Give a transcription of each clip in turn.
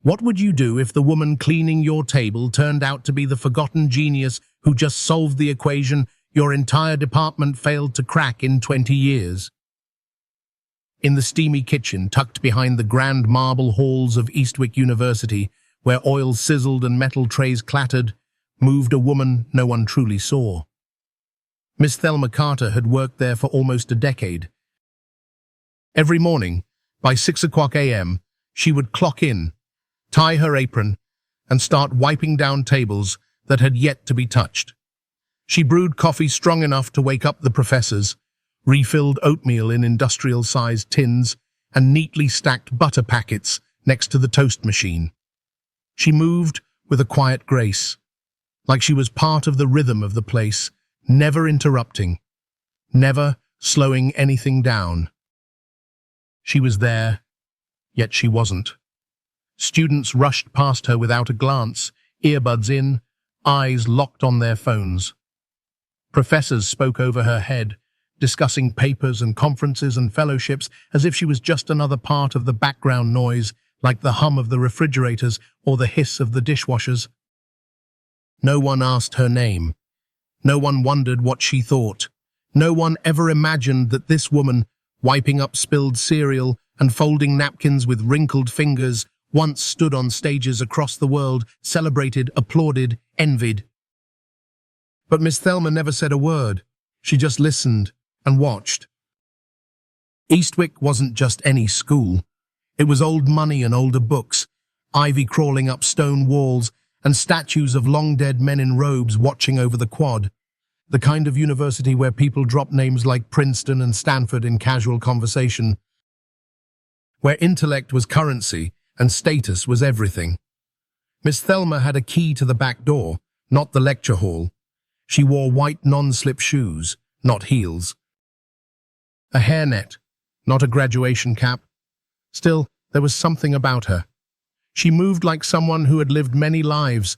What would you do if the woman cleaning your table turned out to be the forgotten genius who just solved the equation your entire department failed to crack in 20 years? In the steamy kitchen, tucked behind the grand marble halls of Eastwick University, where oil sizzled and metal trays clattered, moved a woman no one truly saw. Miss Thelma Carter had worked there for almost a decade. Every morning, by 6 o'clock a.m., she would clock in, tie her apron, and start wiping down tables that had yet to be touched. She brewed coffee strong enough to wake up the professors, refilled oatmeal in industrial-sized tins, and neatly stacked butter packets next to the toast machine. She moved with a quiet grace, like she was part of the rhythm of the place, never interrupting, never slowing anything down. She was there, yet she wasn't. Students rushed past her without a glance, earbuds in, eyes locked on their phones. Professors spoke over her head, discussing papers and conferences and fellowships as if she was just another part of the background noise, like the hum of the refrigerators or the hiss of the dishwashers. No one asked her name. No one wondered what she thought. No one ever imagined that this woman, wiping up spilled cereal and folding napkins with wrinkled fingers, once stood on stages across the world, celebrated, applauded, envied. But Miss Thelma never said a word. She just listened and watched. Eastwick wasn't just any school. It was old money and older books, ivy crawling up stone walls, and statues of long-dead men in robes watching over the quad. The kind of university where people drop names like Princeton and Stanford in casual conversation. Where intellect was currency and status was everything. Miss Thelma had a key to the back door, not the lecture hall. She wore white non-slip shoes, not heels. A hairnet, not a graduation cap. Still, there was something about her. She moved like someone who had lived many lives.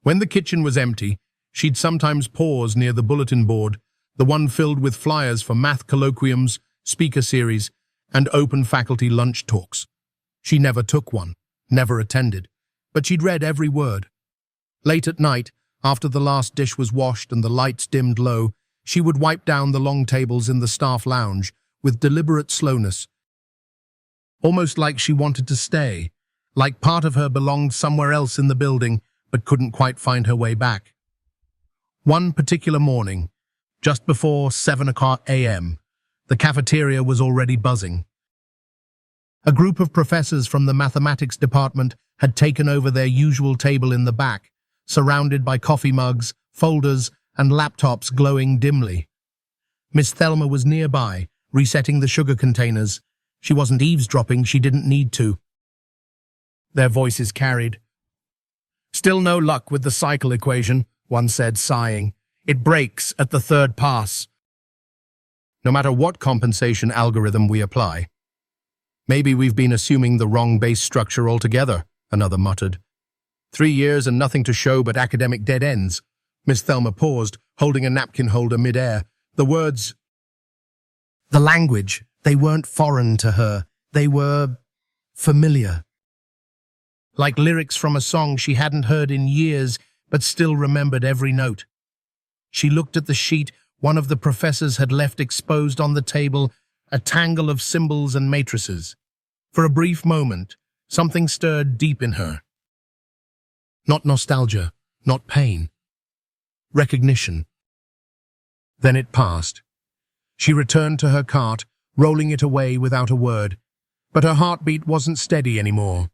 When the kitchen was empty, she'd sometimes pause near the bulletin board, the one filled with flyers for math colloquiums, speaker series, and open faculty lunch talks. She never took one, never attended, but she'd read every word. Late at night, after the last dish was washed and the lights dimmed low, she would wipe down the long tables in the staff lounge with deliberate slowness, almost like she wanted to stay, like part of her belonged somewhere else in the building but couldn't quite find her way back. One particular morning, just before 7 o'clock a.m., the cafeteria was already buzzing. A group of professors from the mathematics department had taken over their usual table in the back, surrounded by coffee mugs, folders, and laptops glowing dimly. Miss Thelma was nearby, resetting the sugar containers. She wasn't eavesdropping, she didn't need to. Their voices carried. "Still no luck with the cycle equation," one said, sighing. "It breaks at the third pass. No matter what compensation algorithm we apply." "Maybe we've been assuming the wrong base structure altogether," another muttered. 3 years and nothing to show but academic dead ends." Miss Thelma paused, holding a napkin holder mid-air. The words, the language, they weren't foreign to her. They were familiar. Like lyrics from a song she hadn't heard in years, but still remembered every note. She looked at the sheet one of the professors had left exposed on the table, a tangle of symbols and matrices. For a brief moment, something stirred deep in her. Not nostalgia, not pain. Recognition. Then it passed. She returned to her cart, rolling it away without a word, but her heartbeat wasn't steady anymore.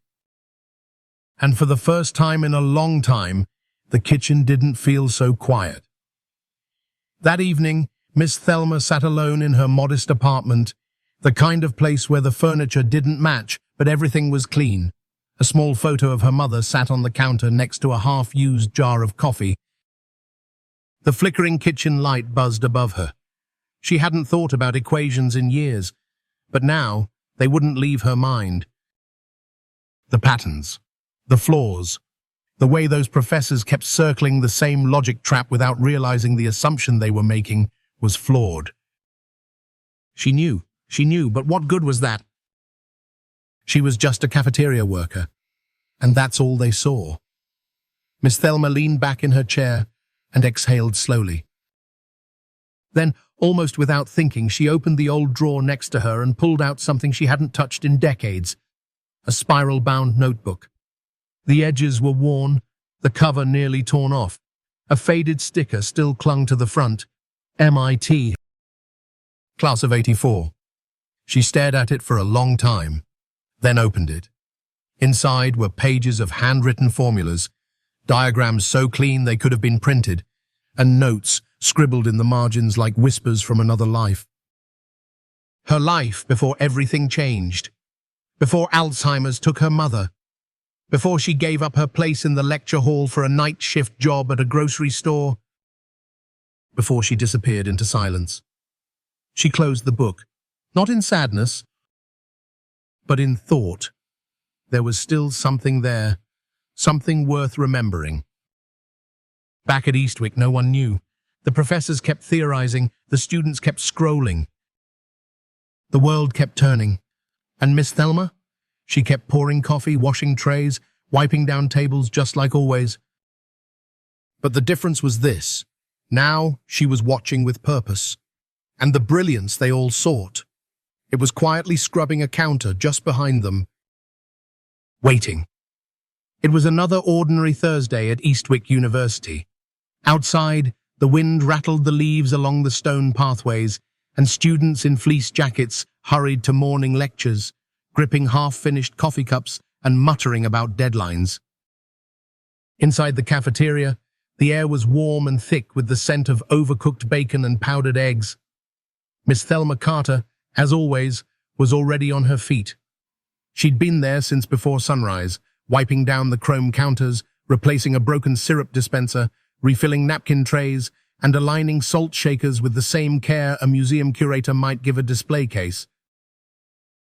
And for the first time in a long time, the kitchen didn't feel so quiet. That evening, Miss Thelma sat alone in her modest apartment, the kind of place where the furniture didn't match, but everything was clean. A small photo of her mother sat on the counter next to a half-used jar of coffee. The flickering kitchen light buzzed above her. She hadn't thought about equations in years, but now they wouldn't leave her mind. The patterns, the flaws, the way those professors kept circling the same logic trap without realizing the assumption they were making was flawed. She knew, but what good was that? She was just a cafeteria worker, and that's all they saw. Miss Thelma leaned back in her chair and exhaled slowly. Then, almost without thinking, she opened the old drawer next to her and pulled out something she hadn't touched in decades, a spiral-bound notebook. The edges were worn, the cover nearly torn off. A faded sticker still clung to the front, MIT, Class of '84. She stared at it for a long time, then opened it. Inside were pages of handwritten formulas, diagrams so clean they could have been printed, and notes scribbled in the margins like whispers from another life. Her life before everything changed, before Alzheimer's took her mother, before she gave up her place in the lecture hall for a night shift job at a grocery store, before she disappeared into silence. She closed the book, not in sadness, but in thought. There was still something there, something worth remembering. Back at Eastwick, no one knew. The professors kept theorizing, the students kept scrolling. The world kept turning. And Miss Thelma? She kept pouring coffee, washing trays, wiping down tables just like always. But the difference was this. Now she was watching with purpose. And the brilliance they all sought. It was quietly scrubbing a counter just behind them. Waiting. It was another ordinary Thursday at Eastwick University. Outside, the wind rattled the leaves along the stone pathways, and students in fleece jackets hurried to morning lectures, gripping half-finished coffee cups and muttering about deadlines. Inside the cafeteria, the air was warm and thick with the scent of overcooked bacon and powdered eggs. Miss Thelma Carter, as always, was already on her feet. She'd been there since before sunrise, wiping down the chrome counters, replacing a broken syrup dispenser, refilling napkin trays, and aligning salt shakers with the same care a museum curator might give a display case.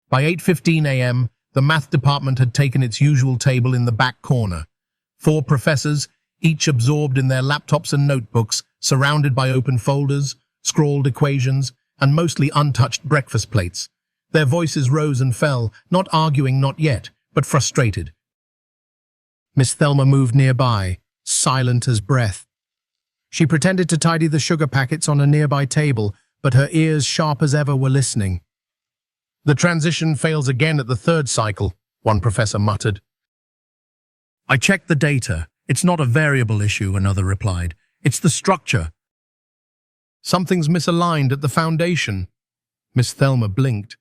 By 8:15 a.m., the math department had taken its usual table in the back corner. 4 professors, each absorbed in their laptops and notebooks, surrounded by open folders, scrawled equations, and mostly untouched breakfast plates. Their voices rose and fell, not arguing, not yet, but frustrated. Miss Thelma moved nearby, silent as breath. She pretended to tidy the sugar packets on a nearby table, but her ears, sharp as ever, were listening. "The transition fails again at the 3rd cycle," one professor muttered. "I checked the data. It's not a variable issue," another replied. "It's the structure. Something's misaligned at the foundation." Miss Thelma blinked.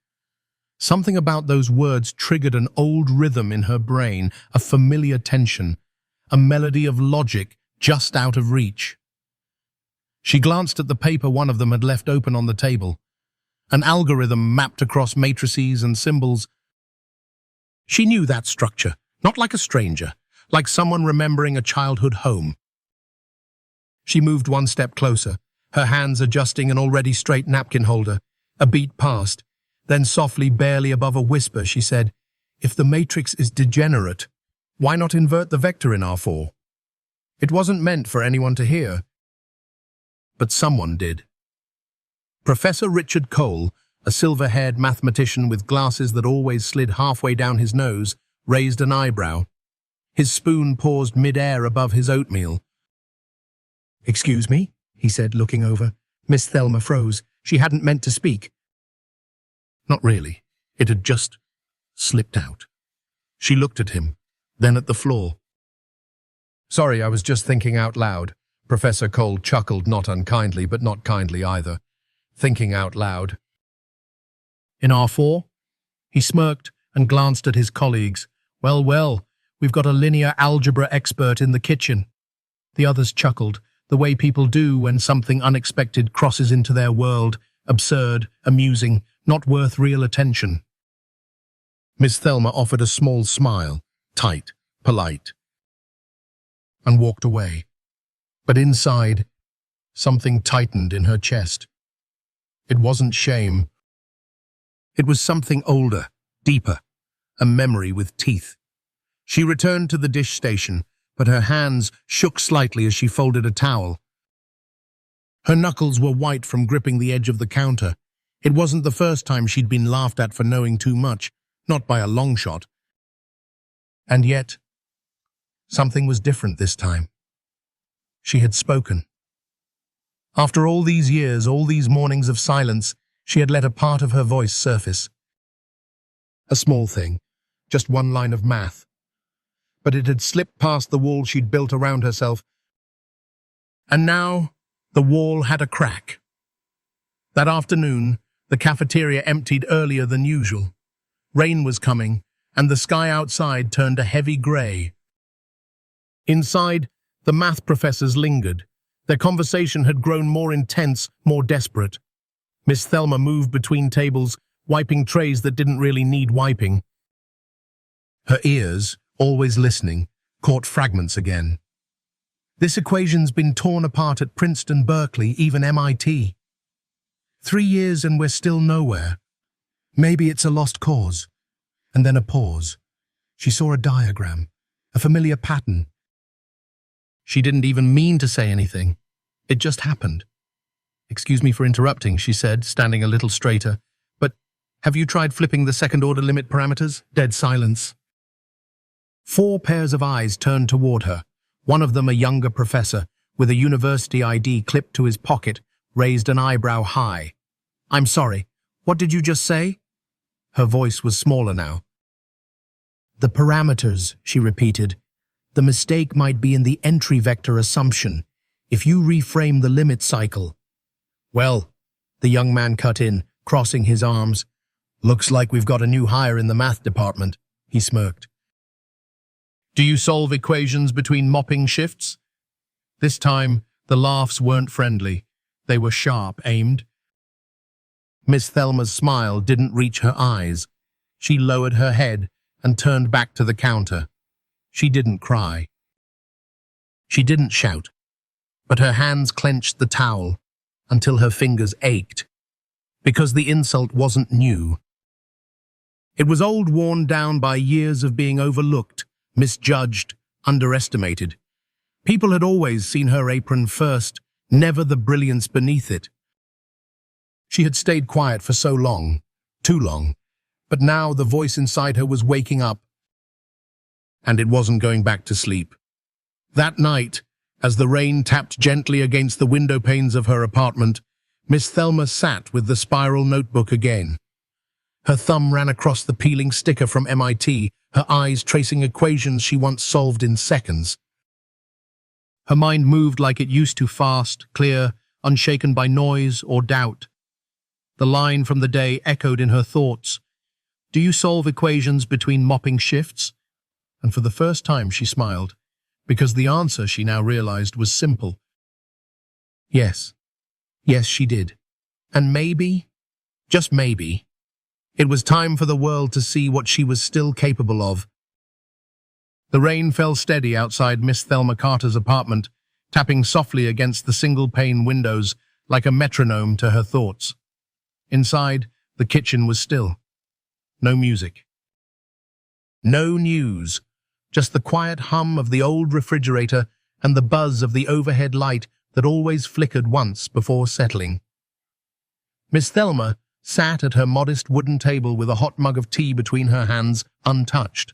Something about those words triggered an old rhythm in her brain, a familiar tension, a melody of logic just out of reach. She glanced at the paper one of them had left open on the table, an algorithm mapped across matrices and symbols. She knew that structure, not like a stranger, like someone remembering a childhood home. She moved one step closer, her hands adjusting an already straight napkin holder. A beat passed. Then softly, barely above a whisper, she said, "If the matrix is degenerate, why not invert the vector in R4? It wasn't meant for anyone to hear." But someone did. Professor Richard Cole, a silver-haired mathematician with glasses that always slid halfway down his nose, raised an eyebrow. His spoon paused mid-air above his oatmeal. "Excuse me?" he said, looking over. Miss Thelma froze. She hadn't meant to speak. Not really. It had just slipped out. She looked at him, then at the floor. "Sorry, I was just thinking out loud." Professor Cole chuckled, not unkindly, but not kindly either. Thinking out loud. "In R4? He smirked and glanced at his colleagues. Well, well, we've got a linear algebra expert in the kitchen." The others chuckled, the way people do when something unexpected crosses into their world, absurd, amusing, not worth real attention. Miss Thelma offered a small smile, tight, polite, and walked away. But inside, something tightened in her chest. It wasn't shame. It was something older, deeper, a memory with teeth. She returned to the dish station, but her hands shook slightly as she folded a towel. Her knuckles were white from gripping the edge of the counter. It wasn't the first time she'd been laughed at for knowing too much. not by a long shot. And yet, something was different this time. She had spoken. After all these years, all these mornings of silence, she had let a part of her voice surface. A small thing, just one line of math. But it had slipped past the wall she'd built around herself. And now, the wall had a crack. That afternoon, the cafeteria emptied earlier than usual. Rain was coming, and the sky outside turned a heavy grey. Inside, the math professors lingered. Their conversation had grown more intense, more desperate. Miss Thelma moved between tables, wiping trays that didn't really need wiping. Her ears, always listening, caught fragments again. This equation's been torn apart at Princeton, Berkeley, even MIT. 3 years and we're still nowhere. Maybe it's a lost cause. And then a pause. She saw a diagram, a familiar pattern. She didn't even mean to say anything. It just happened. "Excuse me for interrupting," she said, standing a little straighter. "But have you tried flipping the second-order limit parameters?" Dead silence. 4 pairs of eyes turned toward her. One of them, a younger professor, with a university ID clipped to his pocket, raised an eyebrow high. "I'm sorry, what did you just say?" Her voice was smaller now. "The parameters," she repeated. "The mistake might be in the entry vector assumption. If you reframe the limit cycle—" "Well," the young man cut in, crossing his arms. "Looks like we've got a new hire in the math department," he smirked. "Do you solve equations between mopping shifts?" This time, the laughs weren't friendly. They were sharp, aimed. Miss Thelma's smile didn't reach her eyes. She lowered her head and turned back to the counter. She didn't cry. She didn't shout. But her hands clenched the towel until her fingers ached, because the insult wasn't new. It was old, worn down by years of being overlooked, misjudged, underestimated. People had always seen her apron first, never the brilliance beneath it. She had stayed quiet for so long, too long, but now the voice inside her was waking up. And it wasn't going back to sleep. That night, as the rain tapped gently against the window panes of her apartment, Miss Thelma sat with the spiral notebook again. Her thumb ran across the peeling sticker from MIT, her eyes tracing equations she once solved in seconds. Her mind moved like it used to, fast, clear, unshaken by noise or doubt. The line from the day echoed in her thoughts. "Do you solve equations between mopping shifts?" And for the first time she smiled, because the answer, she now realized, was simple. Yes. Yes, she did. And maybe, just maybe, it was time for the world to see what she was still capable of. The rain fell steady outside Miss Thelma Carter's apartment, tapping softly against the single-pane windows like a metronome to her thoughts. Inside, the kitchen was still. No music. No news. Just the quiet hum of the old refrigerator and the buzz of the overhead light that always flickered once before settling. Miss Thelma sat at her modest wooden table with a hot mug of tea between her hands, untouched.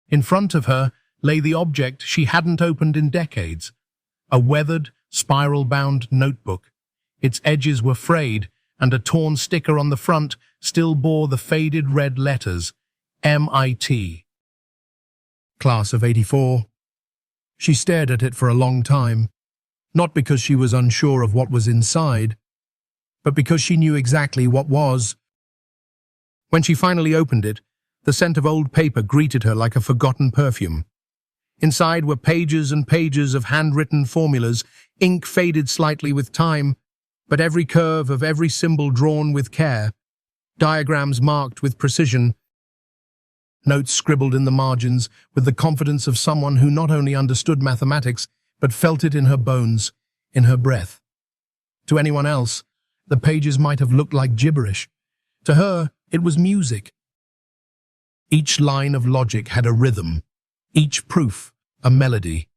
In front of her lay the object she hadn't opened in decades, a weathered, spiral-bound notebook. Its edges were frayed, and a torn sticker on the front still bore the faded red letters, MIT. Class of '84. She stared at it for a long time, not because she was unsure of what was inside, but because she knew exactly what was. When she finally opened it, the scent of old paper greeted her like a forgotten perfume. Inside were pages and pages of handwritten formulas, ink faded slightly with time, but every curve of every symbol drawn with care, diagrams marked with precision, notes scribbled in the margins with the confidence of someone who not only understood mathematics, but felt it in her bones, in her breath. To anyone else, the pages might have looked like gibberish. To her, it was music. Each line of logic had a rhythm, each proof a melody.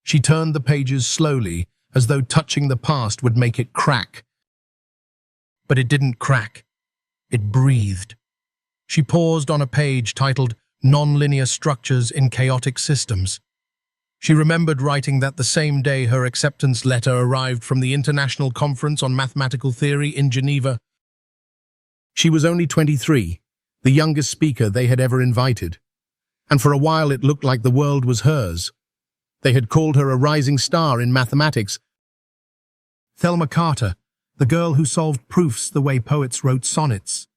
She turned the pages slowly, as though touching the past would make it crack. But it didn't crack. It breathed. She paused on a page titled Nonlinear Structures in Chaotic Systems. She remembered writing that the same day her acceptance letter arrived from the International Conference on Mathematical Theory in Geneva. She was only 23, the youngest speaker they had ever invited, and for a while it looked like the world was hers. They had called her a rising star in mathematics. Thelma Carter, the girl who solved proofs the way poets wrote sonnets.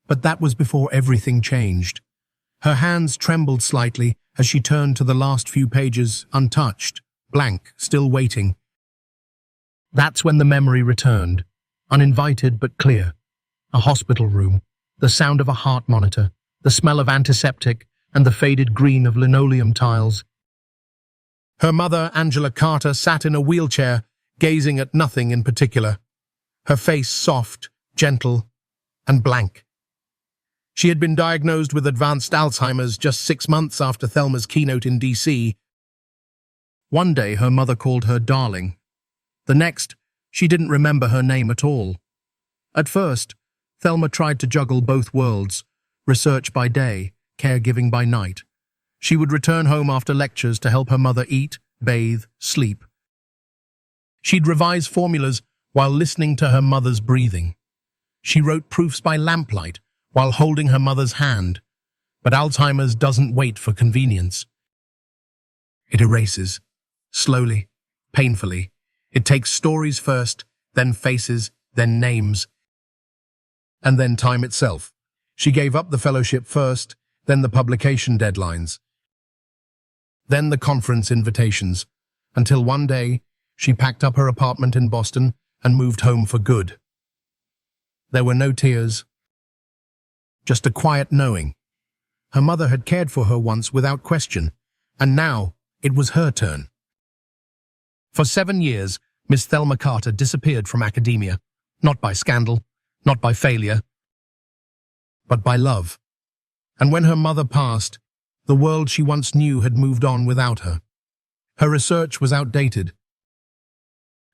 But that was before everything changed. Her hands trembled slightly as she turned to the last few pages, untouched, blank, still waiting. That's when the memory returned, uninvited but clear. A hospital room, the sound of a heart monitor, the smell of antiseptic, and the faded green of linoleum tiles. Her mother, Angela Carter, sat in a wheelchair, gazing at nothing in particular. Her face soft, gentle, and blank. She had been diagnosed with advanced Alzheimer's just 6 months after Thelma's keynote in DC. One day, her mother called her darling. The next, she didn't remember her name at all. At first, Thelma tried to juggle both worlds, research by day, caregiving by night. She would return home after lectures to help her mother eat, bathe, sleep. She'd revise formulas while listening to her mother's breathing. She wrote proofs by lamplight while holding her mother's hand. But Alzheimer's doesn't wait for convenience. It erases, slowly, painfully. It takes stories first, then faces, then names, and then time itself. She gave up the fellowship first, then the publication deadlines, then the conference invitations, until one day she packed up her apartment in Boston and moved home for good. There were no tears, just a quiet knowing. Her mother had cared for her once without question, and now it was her turn. For 7 years, Miss Thelma Carter disappeared from academia, not by scandal, not by failure, but by love. And when her mother passed, the world she once knew had moved on without her. Her research was outdated.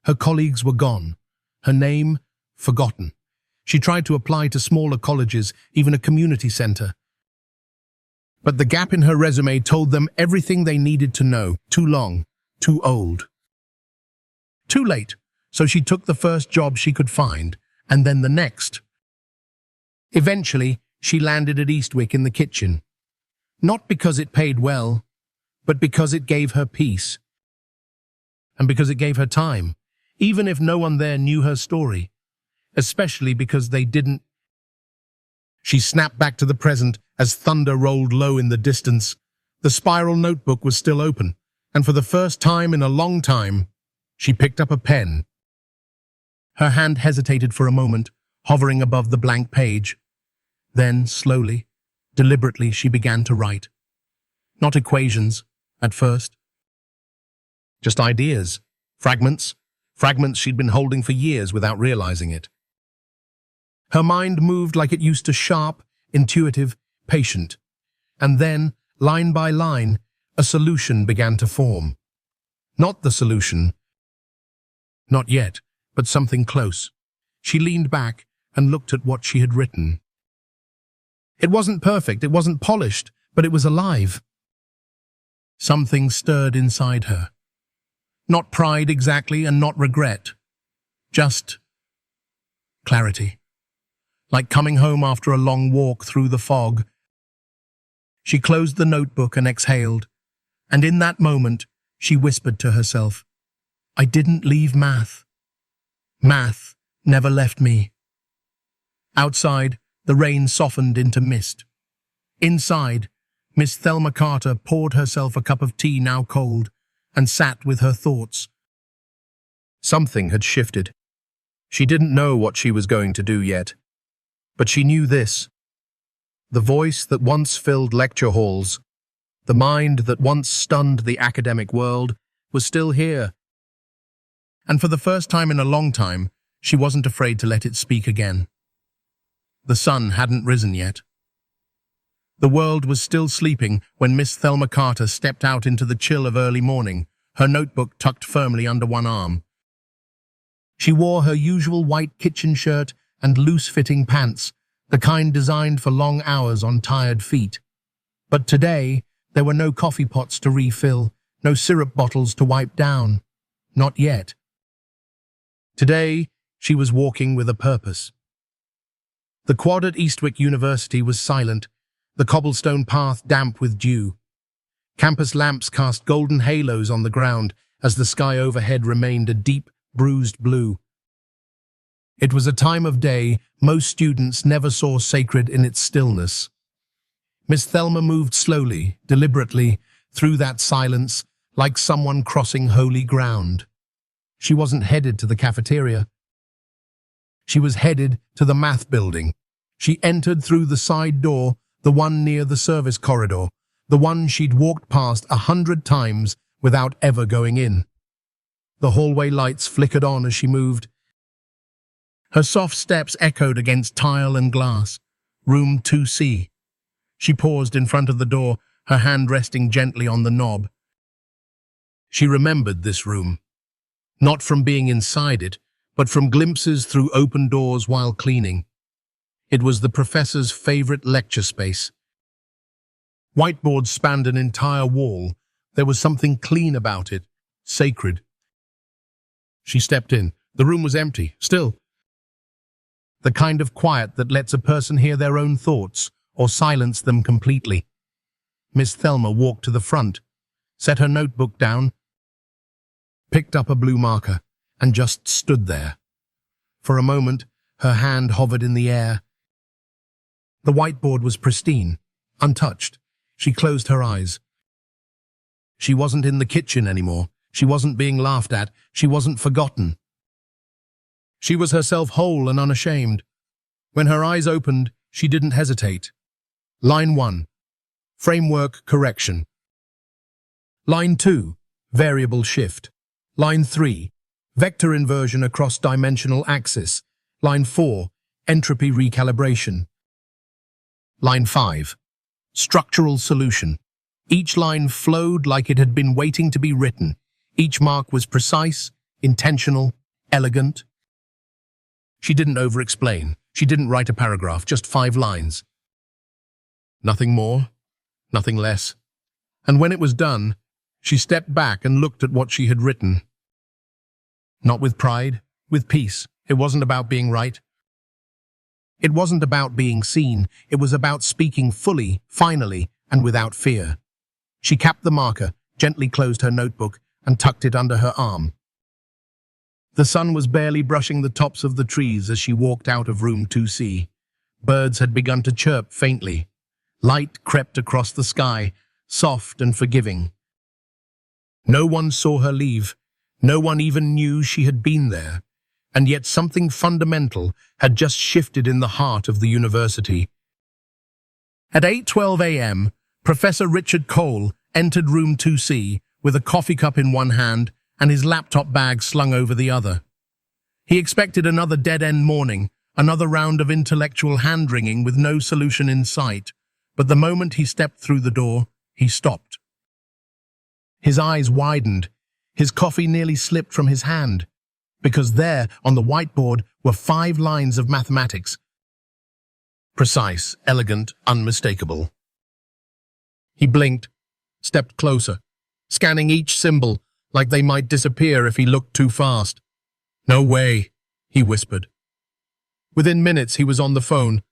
Her colleagues were gone, her name forgotten. She tried to apply to smaller colleges, even a community center. But the gap in her resume told them everything they needed to know. Too long, too old. Too late, so she took the first job she could find, and then the next. Eventually, she landed at Eastwick in the kitchen. Not because it paid well, but because it gave her peace. And because it gave her time, even if no one there knew her story. Especially because they didn't. She snapped back to the present as thunder rolled low in the distance. The spiral notebook was still open, and for the first time in a long time, she picked up a pen. Her hand hesitated for a moment, hovering above the blank page. Then, slowly, deliberately, she began to write. Not equations, at first. Just ideas, fragments she'd been holding for years without realizing it. Her mind moved like it used to, sharp, intuitive, patient. And then, line by line, a solution began to form. Not the solution. Not yet, but something close. She leaned back and looked at what she had written. It wasn't perfect, it wasn't polished, but it was alive. Something stirred inside her. Not pride exactly, and not regret. Just clarity. Like coming home after a long walk through the fog. She closed the notebook and exhaled, and in that moment, she whispered to herself, I didn't leave math. Math never left me. Outside, the rain softened into mist. Inside, Miss Thelma Carter poured herself a cup of tea, now cold, and sat with her thoughts. Something had shifted. She didn't know what she was going to do yet. But she knew this. The voice that once filled lecture halls, the mind that once stunned the academic world, was still here. And for the first time in a long time, she wasn't afraid to let it speak again. The sun hadn't risen yet. The world was still sleeping when Miss Thelma Carter stepped out into the chill of early morning, her notebook tucked firmly under one arm. She wore her usual white kitchen shirt and loose-fitting pants the kind designed for long hours on tired feet. But today, there were no coffee pots to refill, no syrup bottles to wipe down. Not yet. Today, she was walking with a purpose. The quad at Eastwick University was silent, the cobblestone path damp with dew. Campus lamps cast golden halos on the ground as the sky overhead remained a deep, bruised blue. It was a time of day most students never saw sacred in its stillness. Miss Thelma moved slowly, deliberately, through that silence, like someone crossing holy ground. She wasn't headed to the cafeteria. She was headed to the math building. She entered through the side door, the one near the service corridor, the one she'd walked past 100 times without ever going in. The hallway lights flickered on as she moved. Her soft steps echoed against tile and glass. Room 2C. She paused in front of the door, her hand resting gently on the knob. She remembered this room, not from being inside it, but from glimpses through open doors while cleaning. It was the professor's favorite lecture space. Whiteboards spanned an entire wall. There was something clean about it, sacred. She stepped in. The room was empty, still. The kind of quiet that lets a person hear their own thoughts or silence them completely. Miss Thelma walked to the front, set her notebook down, picked up a blue marker, and just stood there. For a moment, her hand hovered in the air. The whiteboard was pristine, untouched. She closed her eyes. She wasn't in the kitchen anymore. She wasn't being laughed at. She wasn't forgotten. She was herself whole and unashamed. When her eyes opened, she didn't hesitate. Line 1. Framework correction. Line 2. Variable shift. Line 3. Vector inversion across dimensional axis. Line 4. Entropy recalibration. Line 5. Structural solution. Each line flowed like it had been waiting to be written. Each mark was precise, intentional, elegant. She didn't over-explain. She didn't write a paragraph, just 5 lines. Nothing more, nothing less. And when it was done, she stepped back and looked at what she had written. Not with pride, with peace. It wasn't about being right. It wasn't about being seen. It was about speaking fully, finally, and without fear. She capped the marker, gently closed her notebook, and tucked it under her arm. The sun was barely brushing the tops of the trees as she walked out of room 2C. Birds had begun to chirp faintly. Light crept across the sky, soft and forgiving. No one saw her leave. No one even knew she had been there. And yet something fundamental had just shifted in the heart of the university. At 8:12 a.m., Professor Richard Cole entered room 2C with a coffee cup in one hand and his laptop bag slung over the other. He expected another dead-end morning, another round of intellectual hand-wringing with no solution in sight. But the moment he stepped through the door, he stopped. His eyes widened. His coffee nearly slipped from his hand, because there, on the whiteboard, were 5 lines of mathematics. Precise, elegant, unmistakable. He blinked, stepped closer, scanning each symbol like they might disappear if he looked too fast. "No way," he whispered. Within minutes, he was on the phone.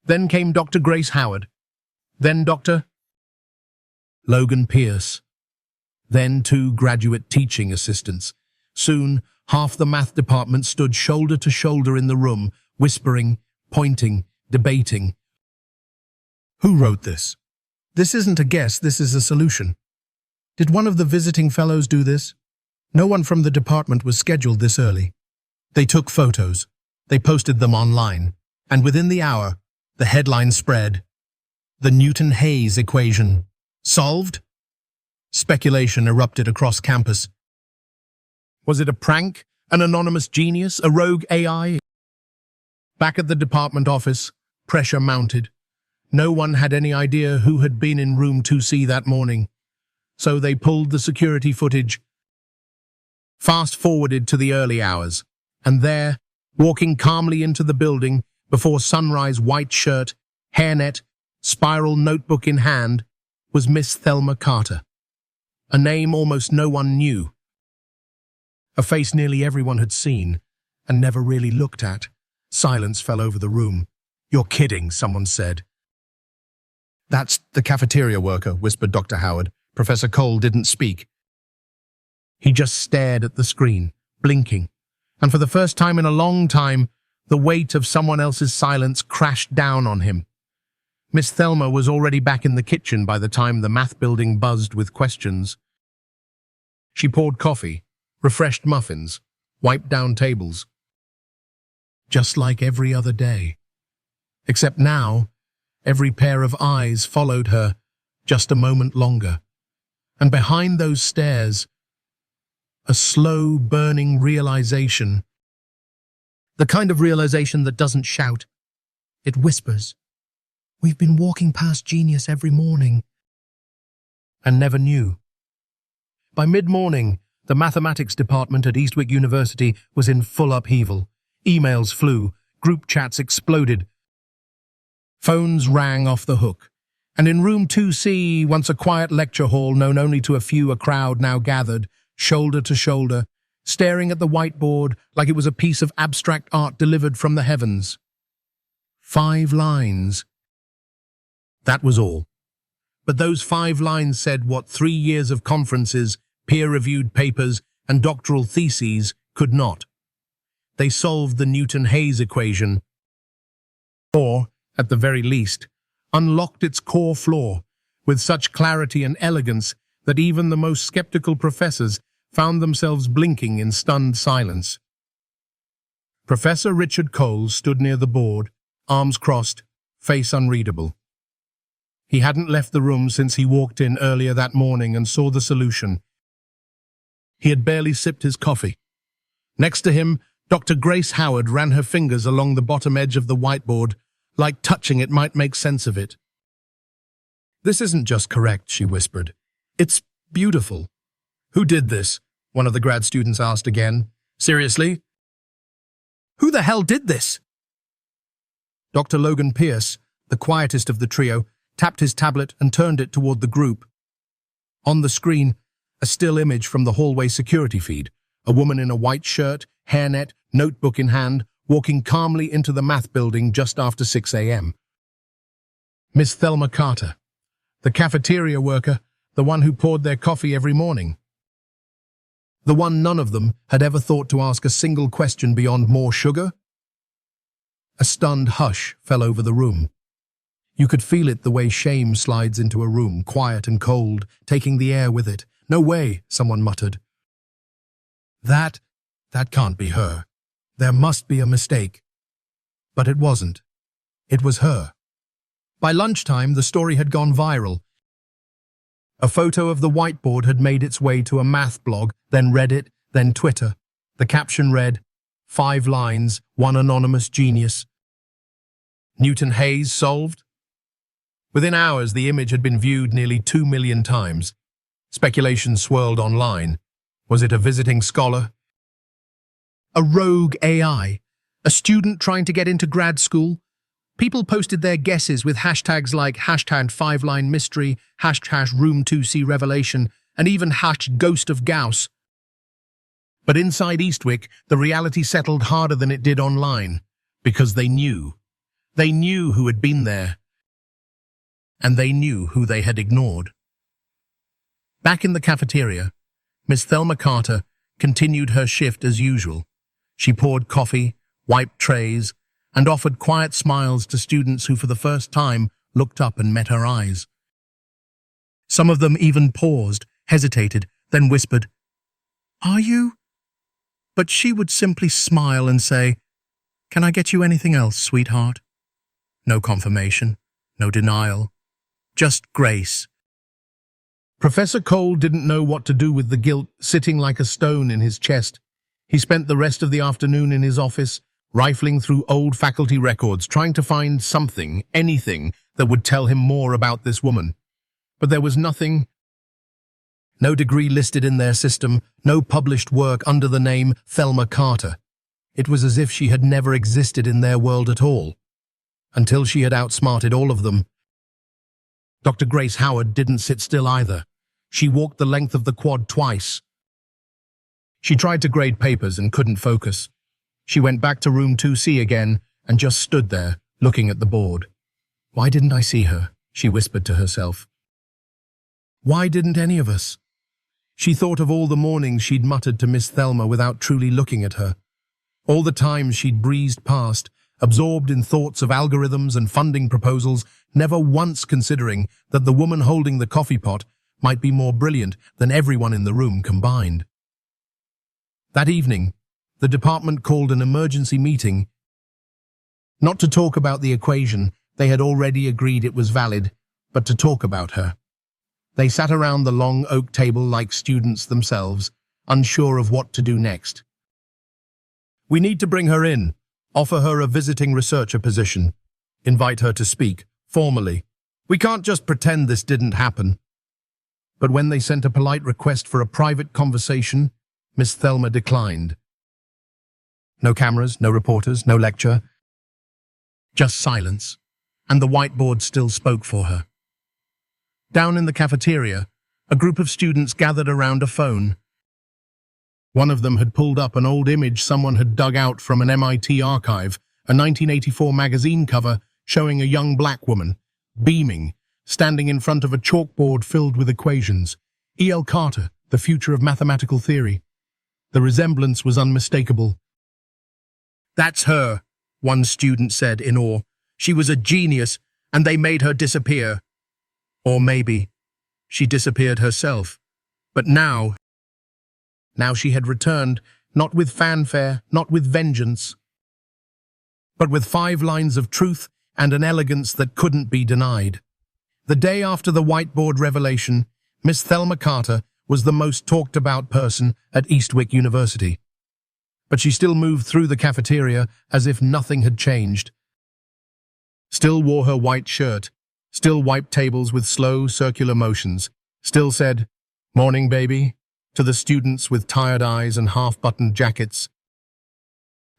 Then came Dr. Grace Howard. Then Dr. Logan Pierce. Then 2 graduate teaching assistants. Soon, half the math department stood shoulder to shoulder in the room, whispering, pointing, debating. Who wrote this? This isn't a guess, this is a solution. Did one of the visiting fellows do this? No one from the department was scheduled this early. They took photos. They posted them online. And within the hour, the headline spread. The Newton-Hayes equation. Solved? Speculation erupted across campus. Was it a prank? An anonymous genius? A rogue AI? Back at the department office, pressure mounted. No one had any idea who had been in room 2C that morning. So they pulled the security footage, fast-forwarded to the early hours, and there, walking calmly into the building, before sunrise, white shirt, hairnet, spiral notebook in hand, was Miss Thelma Carter. A name almost no one knew. A face nearly everyone had seen and never really looked at. Silence fell over the room. "You're kidding," someone said. "That's the cafeteria worker," whispered Dr. Howard. Professor Cole didn't speak. He just stared at the screen, blinking. And for the first time in a long time, the weight of someone else's silence crashed down on him. Miss Thelma was already back in the kitchen by the time the math building buzzed with questions. She poured coffee, refreshed muffins, wiped down tables. Just like every other day. Except now, every pair of eyes followed her just a moment longer. And behind those stares, a slow, burning realization. The kind of realization that doesn't shout. It whispers. "We've been walking past genius every morning." And never knew. By mid-morning, the mathematics department at Eastwick University was in full upheaval. Emails flew, group chats exploded. Phones rang off the hook. And in room 2C, once a quiet lecture hall known only to a few, a crowd now gathered, shoulder to shoulder, staring at the whiteboard like it was a piece of abstract art delivered from the heavens. 5 lines. That was all. But those 5 lines said what 3 years of conferences, peer-reviewed papers, and doctoral theses could not. They solved the Newton-Hayes equation, or, at the very least, unlocked its core flaw with such clarity and elegance that even the most skeptical professors found themselves blinking in stunned silence. Professor Richard Cole stood near the board, arms crossed, face unreadable. He hadn't left the room since he walked in earlier that morning and saw the solution. He had barely sipped his coffee. Next to him, Dr. Grace Howard ran her fingers along the bottom edge of the whiteboard, like touching it might make sense of it. "This isn't just correct," she whispered. "It's beautiful." "Who did this?" one of the grad students asked again. "Seriously? Who the hell did this?" Dr. Logan Pierce, the quietest of the trio, tapped his tablet and turned it toward the group. On the screen, a still image from the hallway security feed, a woman in a white shirt, hairnet, notebook in hand, walking calmly into the math building just after 6 a.m. Miss Thelma Carter, the cafeteria worker, the one who poured their coffee every morning. The one none of them had ever thought to ask a single question beyond more sugar? A stunned hush fell over the room. You could feel it the way shame slides into a room, quiet and cold, taking the air with it. "No way," someone muttered. That can't be her. There must be a mistake." But it wasn't. It was her. By lunchtime, the story had gone viral. A photo of the whiteboard had made its way to a math blog, then Reddit, then Twitter. The caption read, 5 lines, one anonymous genius. Newton-Hayes solved? Within hours, the image had been viewed nearly 2 million times. Speculation swirled online. Was it a visiting scholar? A rogue AI? A student trying to get into grad school? People posted their guesses with hashtags like #5line mystery, #room 2C revelation, and even #ghost of Gauss. But inside Eastwick, the reality settled harder than it did online, because they knew. They knew who had been there. And they knew who they had ignored. Back in the cafeteria, Miss Thelma Carter continued her shift as usual. She poured coffee, wiped trays, and offered quiet smiles to students who for the first time looked up and met her eyes. Some of them even paused, hesitated, then whispered, "Are you?" But she would simply smile and say, "Can I get you anything else, sweetheart?" No confirmation, no denial, just grace. Professor Cole didn't know what to do with the guilt sitting like a stone in his chest. He spent the rest of the afternoon in his office, rifling through old faculty records, trying to find something, anything, that would tell him more about this woman. But there was nothing. No degree listed in their system, no published work under the name Thelma Carter. It was as if she had never existed in their world at all. until she had outsmarted all of them. Dr. Grace Howard didn't sit still either. She walked the length of the quad twice. She tried to grade papers and couldn't focus. She went back to room 2C again and just stood there, looking at the board. Why didn't I see her? She whispered to herself. Why didn't any of us? She thought of all the mornings she'd muttered to Miss Thelma without truly looking at her. All the times she'd breezed past, absorbed in thoughts of algorithms and funding proposals, never once considering that the woman holding the coffee pot might be more brilliant than everyone in the room combined. That evening, the department called an emergency meeting. Not to talk about the equation, they had already agreed it was valid, but to talk about her. They sat around the long oak table like students themselves, unsure of what to do next. We need to bring her in, offer her a visiting researcher position, invite her to speak, formally. We can't just pretend this didn't happen. But when they sent a polite request for a private conversation, Miss Thelma declined. No cameras, no reporters, no lecture. Just silence, and the whiteboard still spoke for her. Down in the cafeteria, a group of students gathered around a phone. One of them had pulled up an old image someone had dug out from an MIT archive, a 1984 magazine cover showing a young black woman, beaming, standing in front of a chalkboard filled with equations. E.L. Carter, The Future of Mathematical Theory. The resemblance was unmistakable. That's her, one student said in awe. She was a genius, and they made her disappear. Or maybe she disappeared herself. But now she had returned, not with fanfare, not with vengeance, but with 5 lines of truth and an elegance that couldn't be denied. The day after the whiteboard revelation, Miss Thelma Carter was the most talked about person at Eastwick University. But she still moved through the cafeteria as if nothing had changed. Still wore her white shirt, still wiped tables with slow, circular motions, still said, "Morning, baby," to the students with tired eyes and half-buttoned jackets.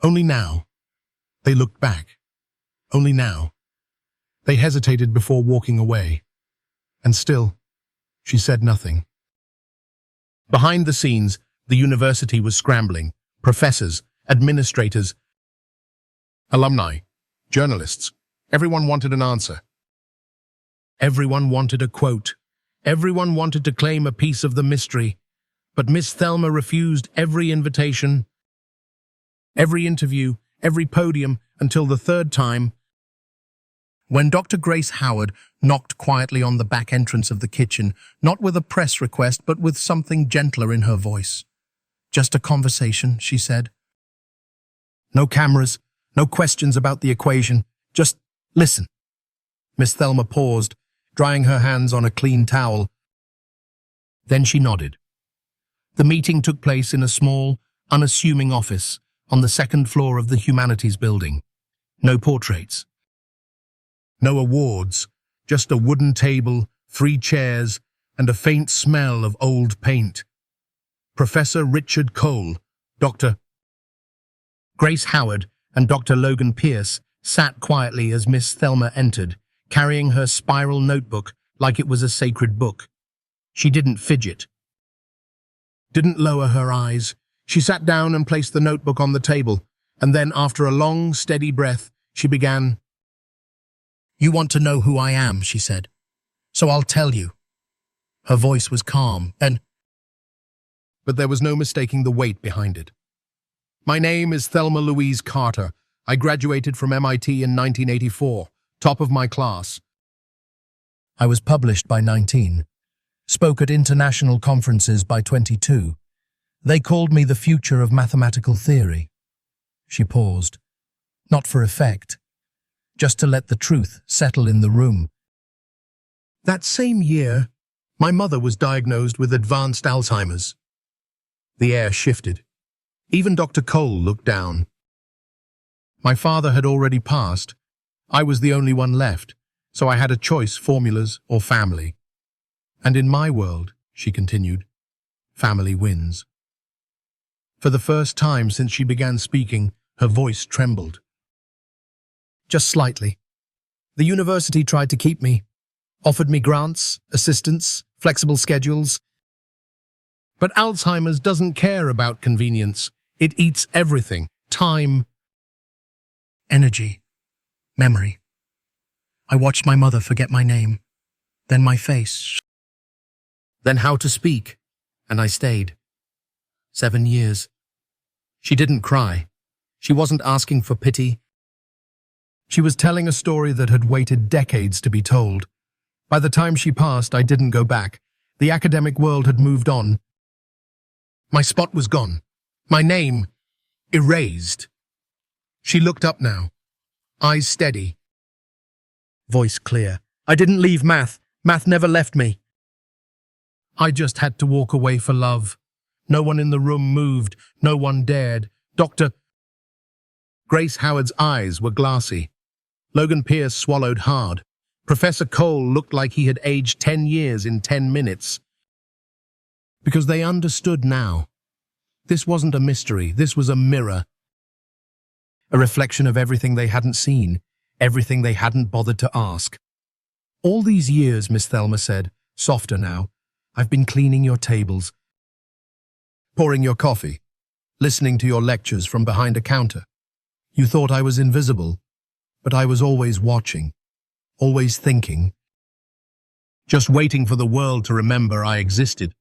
Only now, they looked back. Only now, they hesitated before walking away. And still, she said nothing. Behind the scenes, the university was scrambling. Professors, administrators, alumni, journalists. Everyone wanted an answer. Everyone wanted a quote. Everyone wanted to claim a piece of the mystery. But Miss Thelma refused every invitation, every interview, every podium, until the third time, when Dr. Grace Howard knocked quietly on the back entrance of the kitchen, not with a press request, but with something gentler in her voice. "Just a conversation," she said. "No cameras, no questions about the equation. Just listen." Miss Thelma paused, drying her hands on a clean towel. Then she nodded. The meeting took place in a small, unassuming office on the 2nd floor of the Humanities building. No portraits. No awards, just a wooden table, 3 chairs, and a faint smell of old paint. Professor Richard Cole, Dr. Grace Howard, and Dr. Logan Pierce sat quietly as Miss Thelma entered, carrying her spiral notebook like it was a sacred book. She didn't fidget, didn't lower her eyes. She sat down and placed the notebook on the table, and then, after a long, steady breath, she began. "You want to know who I am," she said. "So I'll tell you." Her voice was calm, but there was no mistaking the weight behind it. "My name is Thelma Louise Carter. I graduated from MIT in 1984, top of my class. I was published by 19. Spoke at international conferences by 22. They called me the future of mathematical theory." She paused. Not for effect, just to let the truth settle in the room. That same year, my mother was diagnosed with advanced Alzheimer's. The air shifted. Even Dr. Cole looked down. My father had already passed. I was the only one left, so I had a choice: formulas or family. And in my world, she continued, family wins. For the first time since she began speaking, her voice trembled. Just slightly. The university tried to keep me, offered me grants, assistance, flexible schedules. But Alzheimer's doesn't care about convenience. It eats everything. Time, Energy. Memory. I watched my mother forget my name, then my face, then how to speak, and I stayed. 7 years. She didn't cry. She wasn't asking for pity. She was telling a story that had waited decades to be told. By the time she passed, I didn't go back. The academic world had moved on. my spot was gone. My name, erased. She looked up now, eyes steady. Voice clear. I didn't leave math. Math never left me. I just had to walk away for love. No one in the room moved. No one dared. Dr. Grace Howard's eyes were glassy. Logan Pierce swallowed hard. Professor Cole looked like he had aged 10 years in 10 minutes. Because they understood now. This wasn't a mystery. This was a mirror. A reflection of everything they hadn't seen, everything they hadn't bothered to ask. All these years, Miss Thelma said, softer now, I've been cleaning your tables, pouring your coffee, listening to your lectures from behind a counter. You thought I was invisible, but I was always watching, always thinking, just waiting for the world to remember I existed.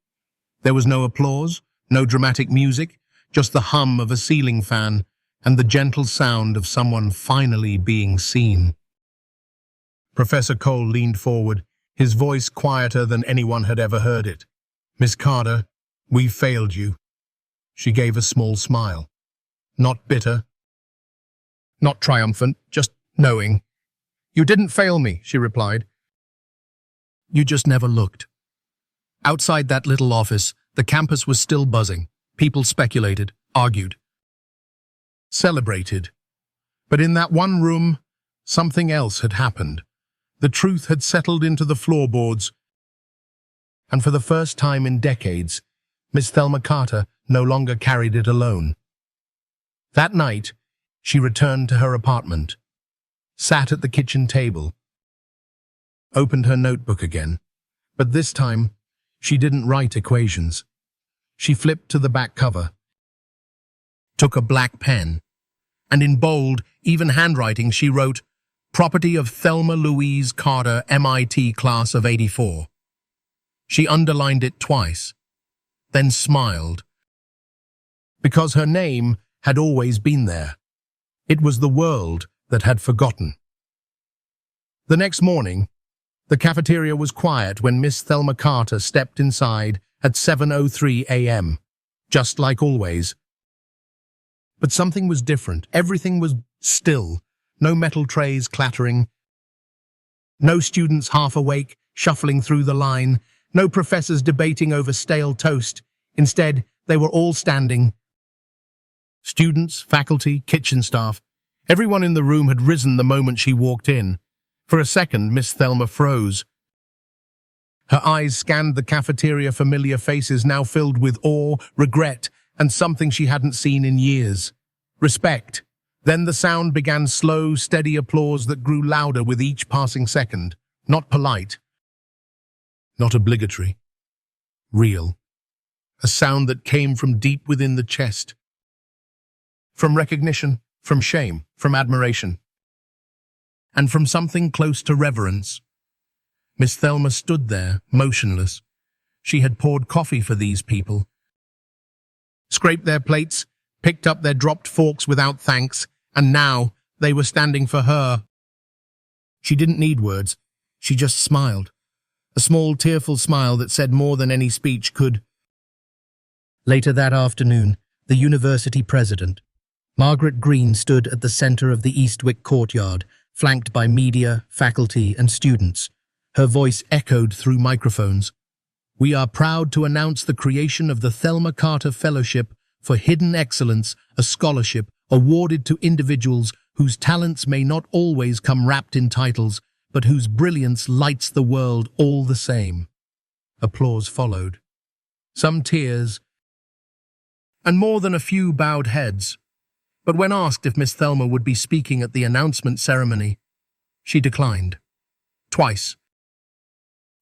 There was no applause, no dramatic music, just the hum of a ceiling fan and the gentle sound of someone finally being seen. Professor Cole leaned forward, his voice quieter than anyone had ever heard it. Miss Carter, we failed you. She gave a small smile. Not bitter, not triumphant, just knowing. You didn't fail me, she replied. You just never looked. Outside that little office, the campus was still buzzing. People speculated, argued, celebrated. But in that one room, something else had happened. The truth had settled into the floorboards. And for the first time in decades, Miss Thelma Carter no longer carried it alone. That night, she returned to her apartment, sat at the kitchen table, opened her notebook again. But this time, she didn't write equations. She flipped to the back cover, took a black pen, and in bold, even handwriting, she wrote, Property of Thelma Louise Carter, MIT class of '84. She underlined it twice, then smiled. Because her name had always been there. It was the world that had forgotten. The next morning, the cafeteria was quiet when Miss Thelma Carter stepped inside at 7:03 a.m., just like always. But something was different. Everything was still. No metal trays clattering. No students half awake, shuffling through the line. No professors debating over stale toast. Instead, they were all standing. Students, faculty, kitchen staff. Everyone in the room had risen the moment she walked in. For a second, Miss Thelma froze. Her eyes scanned the cafeteria, familiar faces now filled with awe, regret, and something she hadn't seen in years. Respect. Then the sound began, slow, steady applause that grew louder with each passing second. Not polite. Not obligatory. Real. A sound that came from deep within the chest. From recognition, from shame, from admiration. And from something close to reverence. Miss Thelma stood there, motionless. She had poured coffee for these people, scraped their plates, picked up their dropped forks without thanks, and now they were standing for her. She didn't need words. She just smiled. A small, tearful smile that said more than any speech could. Later that afternoon, the university president, Margaret Green, stood at the center of the Eastwick courtyard, flanked by media, faculty, and students. Her voice echoed through microphones. We are proud to announce the creation of the Thelma Carter Fellowship for Hidden Excellence, a scholarship awarded to individuals whose talents may not always come wrapped in titles, but whose brilliance lights the world all the same. Applause followed. Some tears, and more than a few bowed heads. But when asked if Miss Thelma would be speaking at the announcement ceremony, She declined. Twice.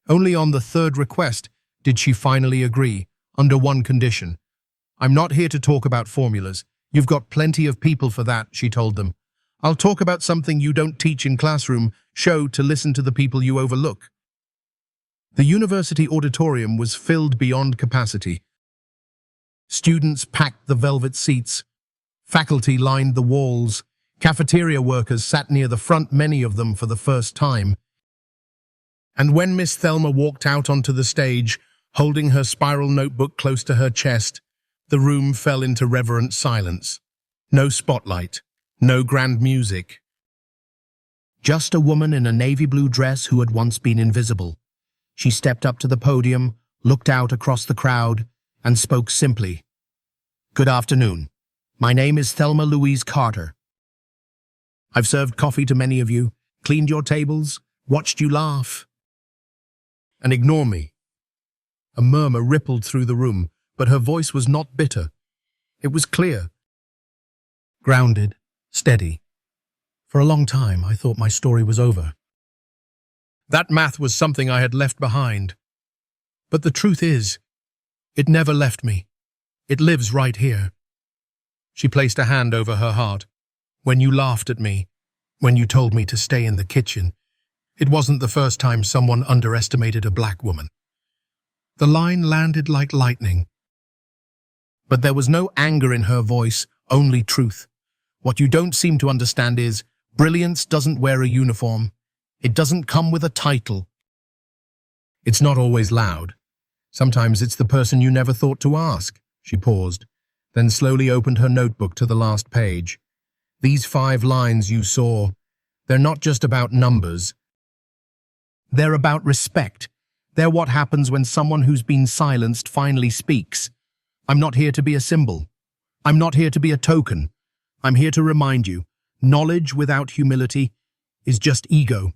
Only on the third request did she finally agree, under one condition. I'm not here to talk about formulas. You've got plenty of people for that, she told them. I'll talk about something you don't teach in classroom, show to listen to the people you overlook. The university auditorium was filled beyond capacity. Students packed the velvet seats. Faculty lined the walls. Cafeteria workers sat near the front, many of them for the first time. And when Miss Thelma walked out onto the stage, holding her spiral notebook close to her chest, the room fell into reverent silence. No spotlight, no grand music. Just a woman in a navy blue dress who had once been invisible. She stepped up to the podium, looked out across the crowd, and spoke simply. Good afternoon. My name is Thelma Louise Carter. I've served coffee to many of you, cleaned your tables, watched you laugh. And ignore me. A murmur rippled through the room, but her voice was not bitter. It was clear. Grounded, steady. For a long time, I thought my story was over. That math was something I had left behind. But the truth is, it never left me. It lives right here. She placed a hand over her heart. When you laughed at me, when you told me to stay in the kitchen, it wasn't the first time someone underestimated a black woman. The line landed like lightning. But there was no anger in her voice, only truth. What you don't seem to understand is, brilliance doesn't wear a uniform. It doesn't come with a title. It's not always loud. Sometimes it's the person you never thought to ask. She paused, then slowly opened her notebook to the last page. These 5 lines you saw, they're not just about numbers. They're about respect. They're what happens when someone who's been silenced finally speaks. I'm not here to be a symbol. I'm not here to be a token. I'm here to remind you, knowledge without humility is just ego.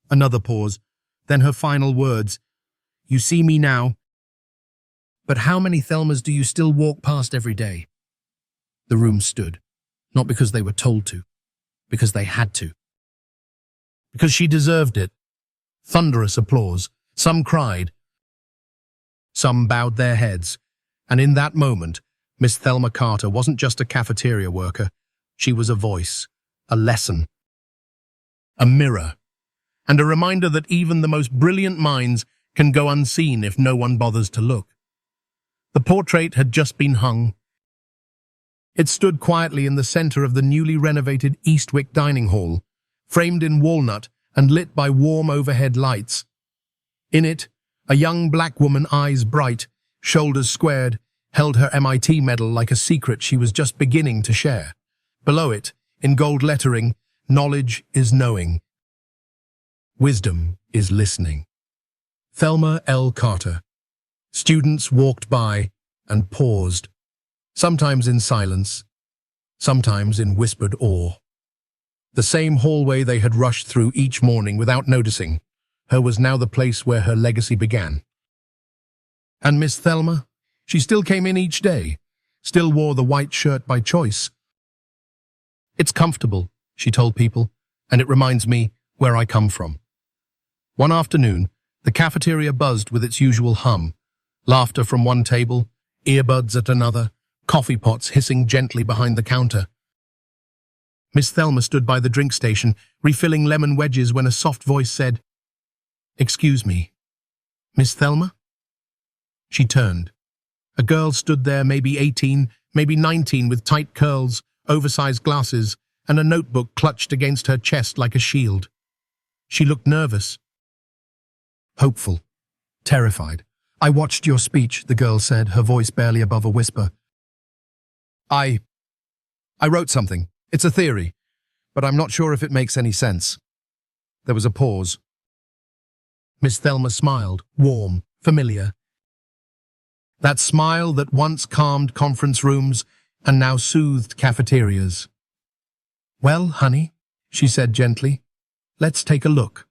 Another pause, then her final words. You see me now, but how many Thelmas do you still walk past every day? The room stood, not because they were told to, because they had to. Because she deserved it. Thunderous applause. Some cried. Some bowed their heads. And in that moment, Miss Thelma Carter wasn't just a cafeteria worker. She was a voice, a lesson, a mirror, and a reminder that even the most brilliant minds can go unseen if no one bothers to look. The portrait had just been hung. It stood quietly in the center of the newly renovated Eastwick dining hall, framed in walnut and lit by warm overhead lights. In it, a young black woman, eyes bright, shoulders squared, held her MIT medal like a secret she was just beginning to share. Below it, in gold lettering, knowledge is knowing. Wisdom is listening. Thelma L. Carter. Students walked by and paused, sometimes in silence, sometimes in whispered awe. The same hallway they had rushed through each morning without noticing, her was now the place where her legacy began. And Miss Thelma? She still came in each day, still wore the white shirt by choice. It's comfortable, she told people, and it reminds me where I come from. One afternoon, the cafeteria buzzed with its usual hum, laughter from one table, earbuds at another, coffee pots hissing gently behind the counter. Miss Thelma stood by the drink station, refilling lemon wedges when a soft voice said, "Excuse me, Miss Thelma?" She turned. A girl stood there, maybe 18, maybe 19, with tight curls, oversized glasses, and a notebook clutched against her chest like a shield. She looked nervous, hopeful, terrified. "I watched your speech," the girl said, her voice barely above a whisper. I wrote something. It's a theory, but I'm not sure if it makes any sense." There was a pause. Miss Thelma smiled, warm, familiar. That smile that once calmed conference rooms and now soothed cafeterias. "Well, honey," she said gently, "let's take a look."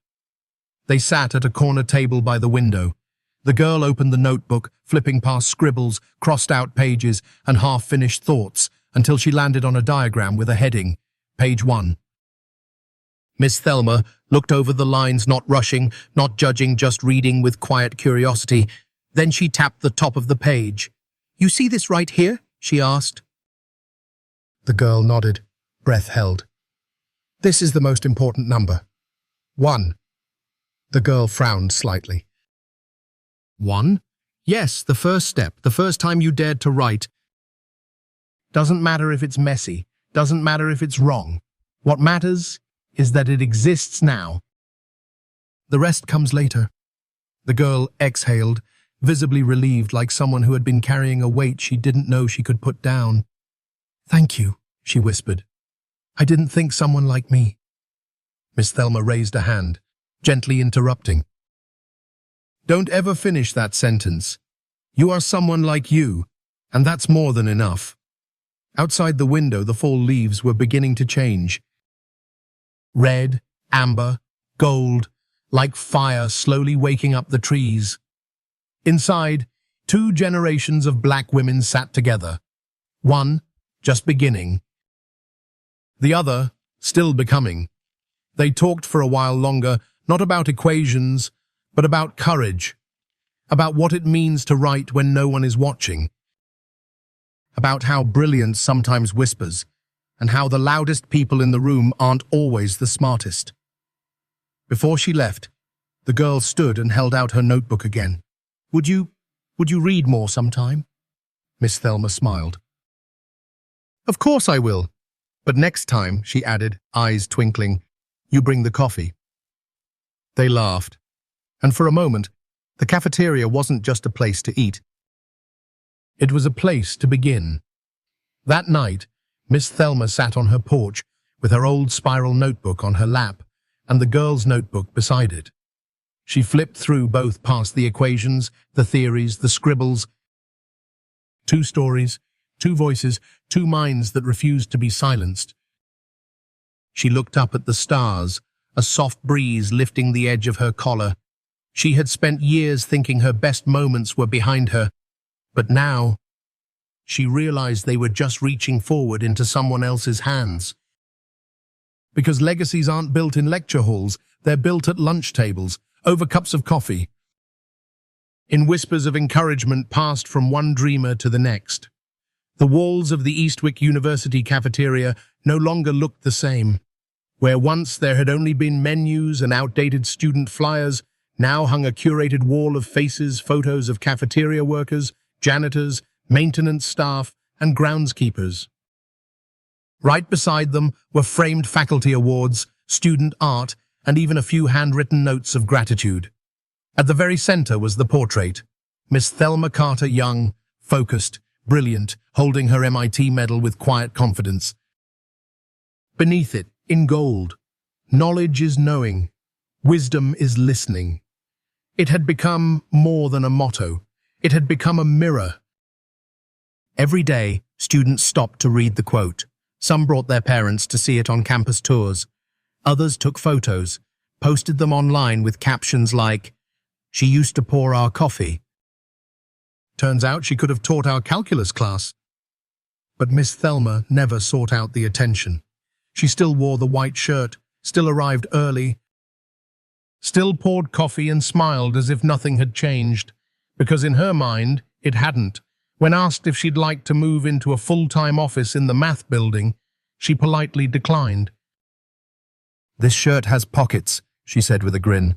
They sat at a corner table by the window. The girl opened the notebook, flipping past scribbles, crossed-out pages, and half-finished thoughts, until she landed on a diagram with a heading, Page 1. Miss Thelma looked over the lines, not rushing, not judging, just reading with quiet curiosity. Then she tapped the top of the page. "You see this right here?" she asked. The girl nodded, breath held. "This is the most important number. 1. The girl frowned slightly. 1? Yes, the first step, the first time you dared to write. Doesn't matter if it's messy, doesn't matter if it's wrong. What matters is that it exists now. The rest comes later." The girl exhaled, visibly relieved, like someone who had been carrying a weight she didn't know she could put down. "Thank you," she whispered. "I didn't think someone like me." Miss Thelma raised a hand, gently interrupting. "Don't ever finish that sentence. You are someone like you, and that's more than enough." Outside the window, the fall leaves were beginning to change. Red, amber, gold, like fire slowly waking up the trees. Inside, 2 generations of black women sat together. One, just beginning. The other, still becoming. They talked for a while longer, not about equations, but about courage. About what it means to write when no one is watching. About how brilliance sometimes whispers, and how the loudest people in the room aren't always the smartest. Before she left, the girl stood and held out her notebook again. Would you read more sometime?" Miss Thelma smiled. "Of course I will. But next time," she added, eyes twinkling, "you bring the coffee." They laughed, and for a moment, the cafeteria wasn't just a place to eat. It was a place to begin. That night, Miss Thelma sat on her porch with her old spiral notebook on her lap and the girl's notebook beside it. She flipped through both, past the equations, the theories, the scribbles. 2 stories, 2 voices, 2 minds that refused to be silenced. She looked up at the stars, a soft breeze lifting the edge of her collar. She had spent years thinking her best moments were behind her, but now she realized they were just reaching forward into someone else's hands. Because legacies aren't built in lecture halls, they're built at lunch tables, over cups of coffee, in whispers of encouragement passed from one dreamer to the next. The walls of the Eastwick University cafeteria no longer looked the same. Where once there had only been menus and outdated student flyers, now hung a curated wall of faces, photos of cafeteria workers, janitors, maintenance staff, and groundskeepers. Right beside them were framed faculty awards, student art, and even a few handwritten notes of gratitude. At the very center was the portrait, Miss Thelma Carter, young, focused, brilliant, holding her MIT medal with quiet confidence. Beneath it, in gold, knowledge is knowing, wisdom is listening. It had become more than a motto. It had become a mirror. Every day, students stopped to read the quote. Some brought their parents to see it on campus tours. Others took photos, posted them online with captions like, "She used to pour our coffee." Turns out she could have taught our calculus class. But Miss Thelma never sought out the attention. She still wore the white shirt, still arrived early, still poured coffee and smiled as if nothing had changed, because in her mind, it hadn't. When asked if she'd like to move into a full-time office in the math building, she politely declined. "This shirt has pockets," she said with a grin,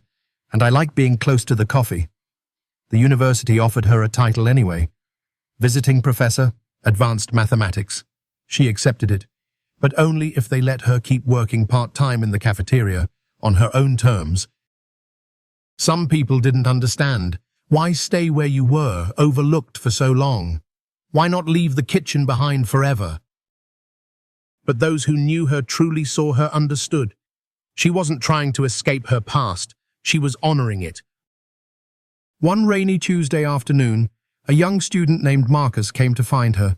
"and I like being close to the coffee." The university offered her a title anyway. Visiting professor, advanced mathematics. She accepted it, but only if they let her keep working part-time in the cafeteria, on her own terms. Some people didn't understand. Why stay where you were, overlooked for so long? Why not leave the kitchen behind forever? But those who knew her truly saw her, understood. She wasn't trying to escape her past. She was honoring it. One rainy Tuesday afternoon, a young student named Marcus came to find her.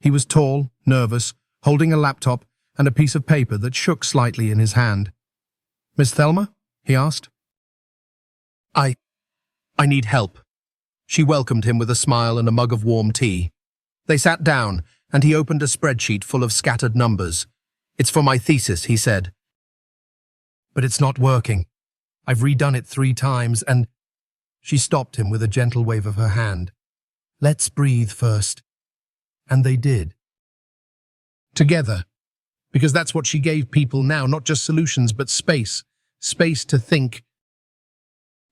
He was tall, nervous, holding a laptop and a piece of paper that shook slightly in his hand. "Miss Thelma?" he asked. I need help." She welcomed him with a smile and a mug of warm tea. They sat down, and he opened a spreadsheet full of scattered numbers. "It's for my thesis," he said. But it's not working. I've redone it 3 times and... She stopped him with a gentle wave of her hand. Let's breathe first. And they did. Together. Because that's what she gave people now, not just solutions, but space. Space to think,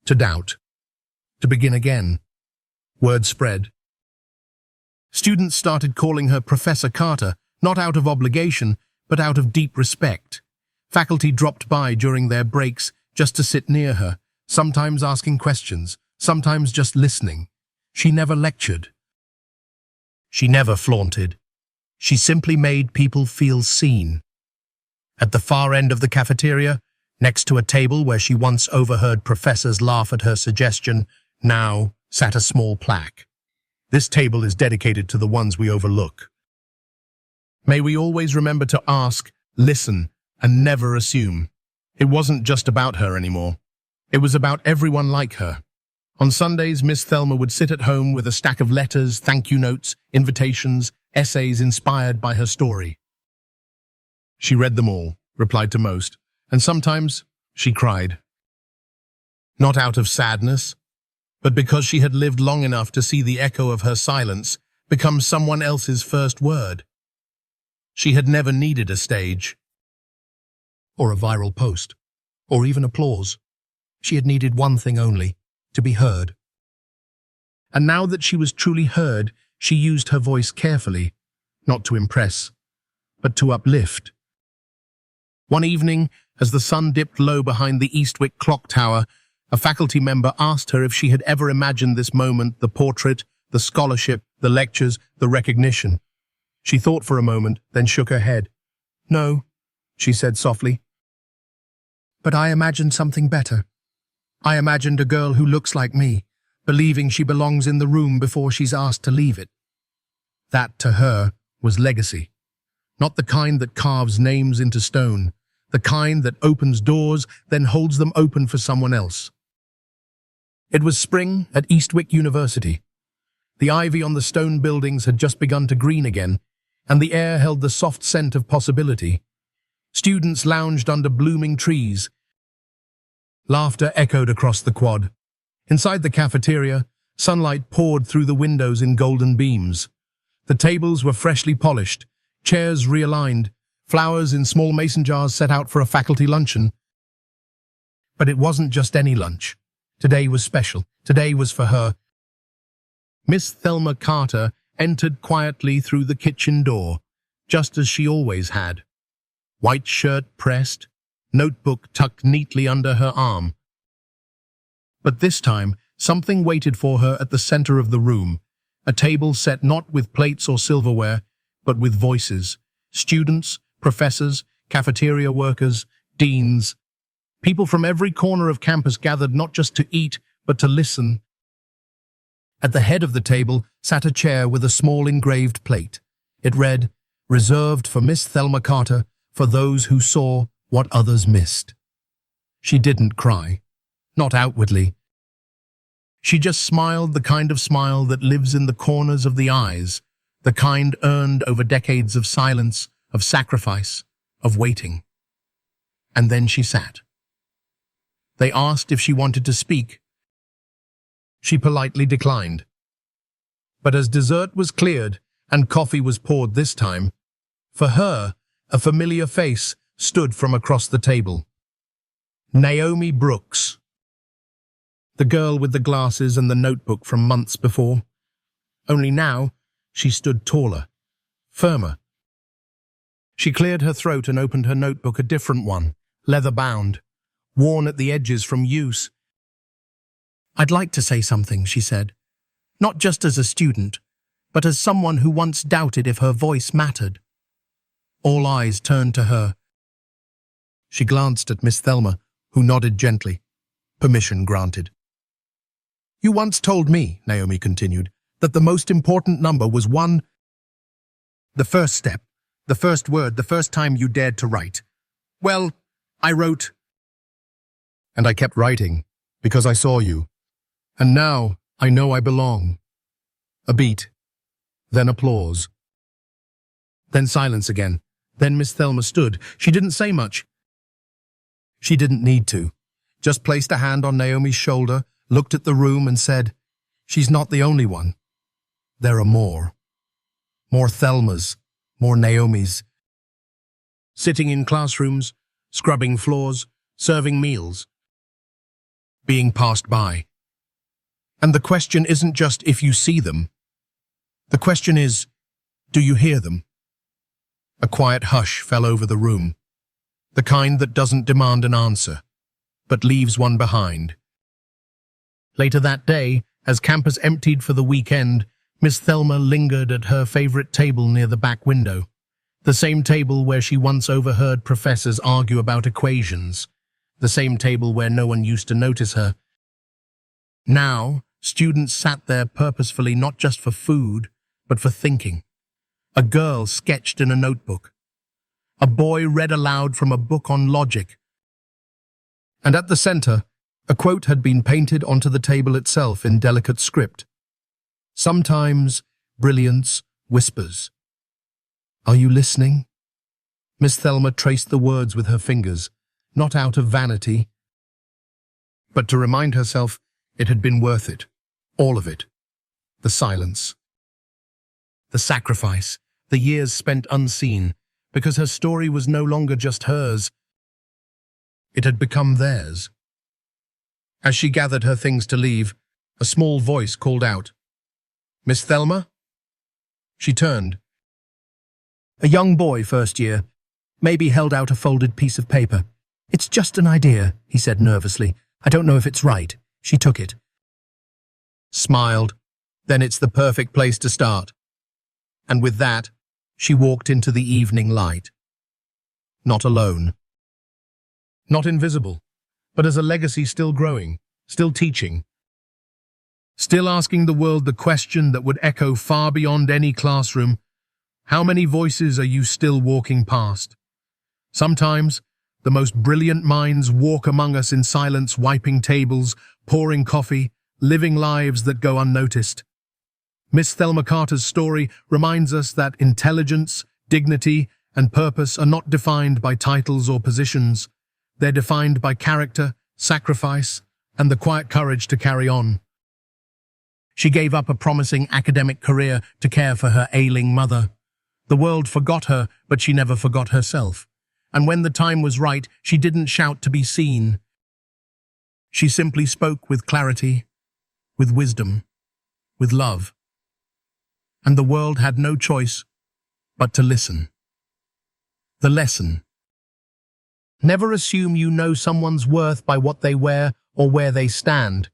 to doubt, to begin again. Word spread. Students started calling her Professor Carter, not out of obligation, but out of deep respect. Faculty dropped by during their breaks just to sit near her, sometimes asking questions, sometimes just listening. She never lectured. She never flaunted. She simply made people feel seen. At the far end of the cafeteria, next to a table where she once overheard professors laugh at her suggestion, now sat a small plaque. This table is dedicated to the ones we overlook. May we always remember to ask, listen, and never assume. It wasn't just about her anymore. It was about everyone like her. On Sundays, Miss Thelma would sit at home with a stack of letters, thank you notes, invitations, essays inspired by her story. She read them all, replied to most, and sometimes she cried. Not out of sadness, but because she had lived long enough to see the echo of her silence become someone else's first word. She had never needed a stage, or a viral post, or even applause. She had needed one thing only, to be heard. And now that she was truly heard, she used her voice carefully, not to impress, but to uplift. One evening, as the sun dipped low behind the Eastwick clock tower, a faculty member asked her if she had ever imagined this moment, the portrait, the scholarship, the lectures, the recognition. She thought for a moment, then shook her head. No, she said softly. But I imagined something better. I imagined a girl who looks like me, believing she belongs in the room before she's asked to leave it. That, to her, was legacy. Not the kind that carves names into stone, the kind that opens doors, then holds them open for someone else. It was spring at Eastwick University. The ivy on the stone buildings had just begun to green again, and the air held the soft scent of possibility. Students lounged under blooming trees. Laughter echoed across the quad. Inside the cafeteria, sunlight poured through the windows in golden beams. The tables were freshly polished, chairs realigned, flowers in small mason jars set out for a faculty luncheon. But it wasn't just any lunch. Today was special. Today was for her. Miss Thelma Carter entered quietly through the kitchen door, just as she always had. White shirt pressed, notebook tucked neatly under her arm. But this time, something waited for her at the center of the room, a table set not with plates or silverware, but with voices. Students, professors, cafeteria workers, deans. People from every corner of campus gathered not just to eat, but to listen. At the head of the table sat a chair with a small engraved plate. It read, "Reserved for Miss Thelma Carter, for those who saw what others missed." She didn't cry, not outwardly. She just smiled the kind of smile that lives in the corners of the eyes, the kind earned over decades of silence, of sacrifice, of waiting. And then she sat. They asked if she wanted to speak. She politely declined. But as dessert was cleared and coffee was poured this time, for her, a familiar face stood from across the table. Naomi Brooks. The girl with the glasses and the notebook from months before. Only now, she stood taller, firmer. She cleared her throat and opened her notebook, a different one, leather-bound, worn at the edges from use. "I'd like to say something," she said, "not just as a student, but as someone who once doubted if her voice mattered." All eyes turned to her. She glanced at Miss Thelma, who nodded gently. Permission granted. "You once told me," Naomi continued, "that the most important number was 1. The first step, the first word, the first time you dared to write. Well, I wrote. And I kept writing, because I saw you. And now I know I belong." A beat. Then applause. Then silence again. Then Miss Thelma stood. She didn't say much. She didn't need to. Just placed a hand on Naomi's shoulder, looked at the room and said, "She's not the only one. There are more. More Thelmas, more Naomis." Sitting in classrooms, scrubbing floors, serving meals, Being passed by. And the question isn't just if you see them. The question is, do you hear them? A quiet hush fell over the room, the kind that doesn't demand an answer, but leaves one behind. Later that day, as campus emptied for the weekend, Miss Thelma lingered at her favorite table near the back window, the same table where she once overheard professors argue about equations, the same table where no one used to notice her. Now, students sat there purposefully not just for food, but for thinking. A girl sketched in a notebook. A boy read aloud from a book on logic. And at the center, a quote had been painted onto the table itself in delicate script. "Sometimes brilliance whispers." "Are you listening?" Miss Thelma traced the words with her fingers, not out of vanity, but to remind herself it had been worth it, all of it. The silence, the sacrifice, the years spent unseen, because her story was no longer just hers. It had become theirs. As she gathered her things to leave, a small voice called out, "Miss Thelma?" She turned. A young boy, first year, maybe held out a folded piece of paper. "It's just an idea," he said nervously. "I don't know if it's right." She took it. Smiled. "Then it's the perfect place to start." And with that, she walked into the evening light. Not alone. Not invisible, but as a legacy still growing, still teaching. Still asking the world the question that would echo far beyond any classroom: how many voices are you still walking past? Sometimes, the most brilliant minds walk among us in silence, wiping tables, pouring coffee, living lives that go unnoticed. Miss Thelma Carter's story reminds us that intelligence, dignity, and purpose are not defined by titles or positions. They're defined by character, sacrifice, and the quiet courage to carry on. She gave up a promising academic career to care for her ailing mother. The world forgot her, but she never forgot herself. And when the time was right, she didn't shout to be seen. She simply spoke with clarity, with wisdom, with love. And the world had no choice but to listen. The lesson: never assume you know someone's worth by what they wear or where they stand.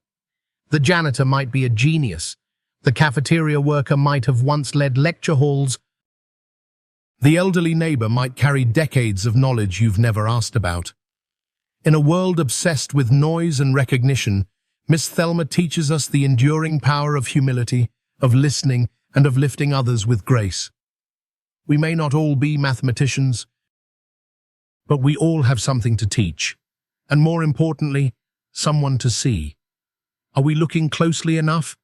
The janitor might be a genius. The cafeteria worker might have once led lecture halls. The elderly neighbor might carry decades of knowledge you've never asked about. In a world obsessed with noise and recognition, Miss Thelma teaches us the enduring power of humility, of listening, and of lifting others with grace. We may not all be mathematicians, but we all have something to teach, and more importantly, someone to see. Are we looking closely enough?